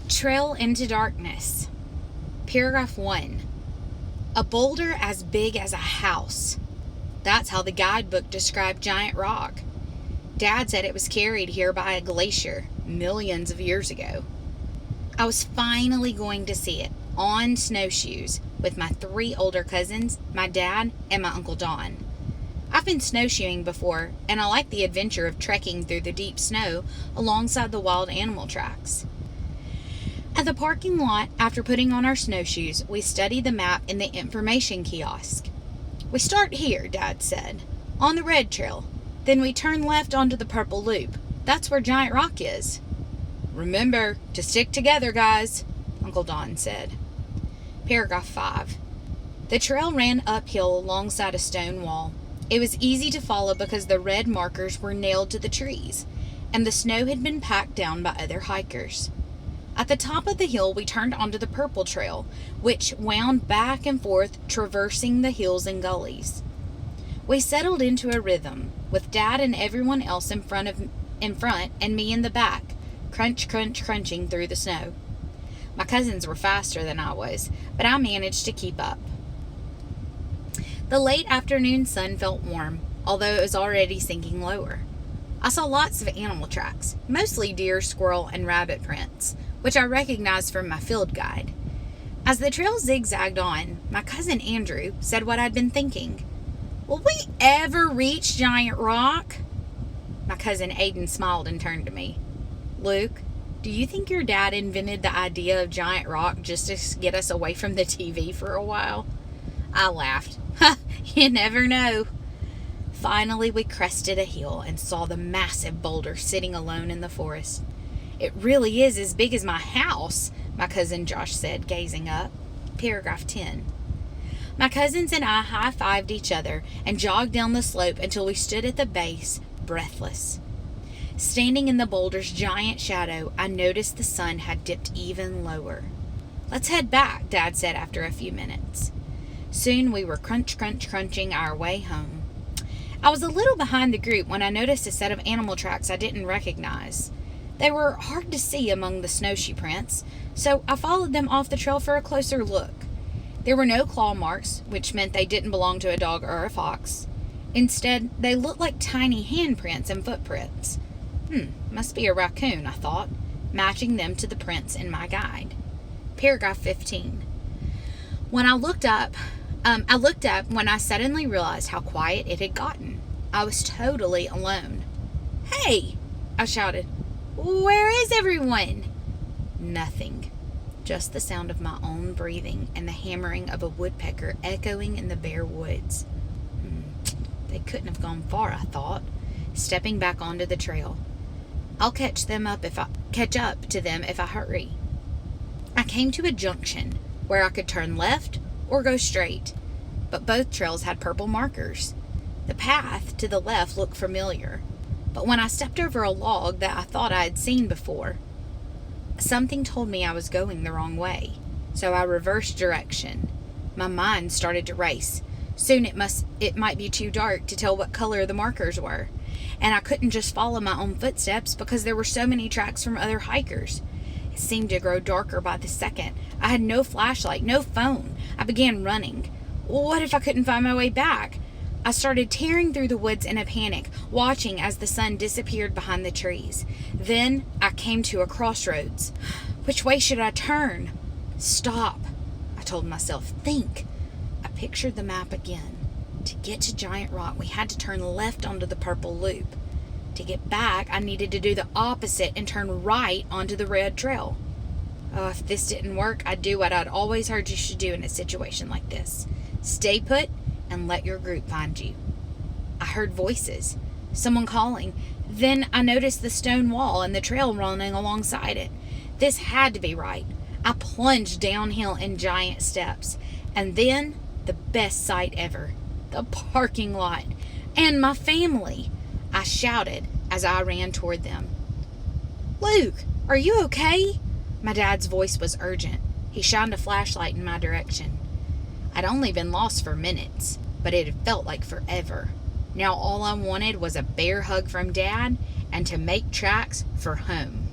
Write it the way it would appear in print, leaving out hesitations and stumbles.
Trail into Darkness. Paragraph 1. A boulder as big as a house. That's how the guidebook described Giant Rock. Dad said it was carried here by a glacier millions of years ago. I was finally going to see it on snowshoes with my 3 older cousins, my dad, and my Uncle Don. I've been snowshoeing before, and I like the adventure of trekking through the deep snow alongside the wild animal tracks. At the parking lot, after putting on our snowshoes, we studied the map in the information kiosk. "We start here," Dad said, "on the red trail. Then we turn left onto the purple loop. That's where Giant Rock is." "Remember to stick together, guys," Uncle Don said. Paragraph 5. The trail ran uphill alongside a stone wall. It was easy to follow because the red markers were nailed to the trees, and the snow had been packed down by other hikers. At the top of the hill, we turned onto the purple trail, which wound back and forth, traversing the hills and gullies. We settled into a rhythm, with Dad and everyone else in front and me in the back, crunch, crunch, crunching through the snow. My cousins were faster than I was, but I managed to keep up. The late afternoon sun felt warm, although it was already sinking lower. I saw lots of animal tracks, mostly deer, squirrel, and rabbit prints, which I recognized from my field guide. As the trail zigzagged on, my cousin Andrew said what I'd been thinking. "Will we ever reach Giant Rock?" My cousin Aiden smiled and turned to me. "Luke, do you think your dad invented the idea of Giant Rock just to get us away from the TV for a while?" I laughed. "Ha, you never know." Finally, we crested a hill and saw the massive boulder sitting alone in the forest. "It really is as big as my house," my cousin Josh said, gazing up. Paragraph 10. My cousins and I high-fived each other and jogged down the slope until we stood at the base, breathless. Standing in the boulder's giant shadow, I noticed the sun had dipped even lower. "Let's head back," Dad said after a few minutes. Soon we were crunch, crunch, crunching our way home. I was a little behind the group when I noticed a set of animal tracks I didn't recognize. They were hard to see among the snowshoe prints, so I followed them off the trail for a closer look. There were no claw marks, which meant they didn't belong to a dog or a fox. Instead, they looked like tiny handprints and footprints. Must be a raccoon, I thought, matching them to the prints in my guide. Paragraph 15. When I looked up when I suddenly realized how quiet it had gotten. I was totally alone. "Hey!" I shouted. "Where is everyone?" Nothing. Just the sound of my own breathing and the hammering of a woodpecker echoing in the bare woods. They couldn't have gone far, I thought, stepping back onto the trail. I'll catch up to them if I hurry. I came to a junction where I could turn left or go straight, but both trails had purple markers. The path to the left looked familiar, but when I stepped over a log that I thought I had seen before, something told me I was going the wrong way, so I reversed direction. My mind started to race. Soon it might be too dark to tell what color the markers were, and I couldn't just follow my own footsteps because there were so many tracks from other hikers. It seemed to grow darker by the second. I had no flashlight, no phone. I began running. What if I couldn't find my way back? I started tearing through the woods in a panic, watching as the sun disappeared behind the trees. Then I came to a crossroads. Which way should I turn? "Stop," I told myself. "Think." I pictured the map again. To get to Giant Rock, we had to turn left onto the purple loop. To get back, I needed to do the opposite and turn right onto the red trail. Oh, if this didn't work, I'd do what I'd always heard you should do in a situation like this. Stay put and let your group find you. I heard voices, someone calling. Then I noticed the stone wall and the trail running alongside it. This had to be right. I plunged downhill in giant steps. And then, the best sight ever. The parking lot. And my family. I shouted as I ran toward them. "Luke, are you okay?" My dad's voice was urgent. He shined a flashlight in my direction. I'd only been lost for minutes, but it had felt like forever. Now all I wanted was a bear hug from Dad and to make tracks for home.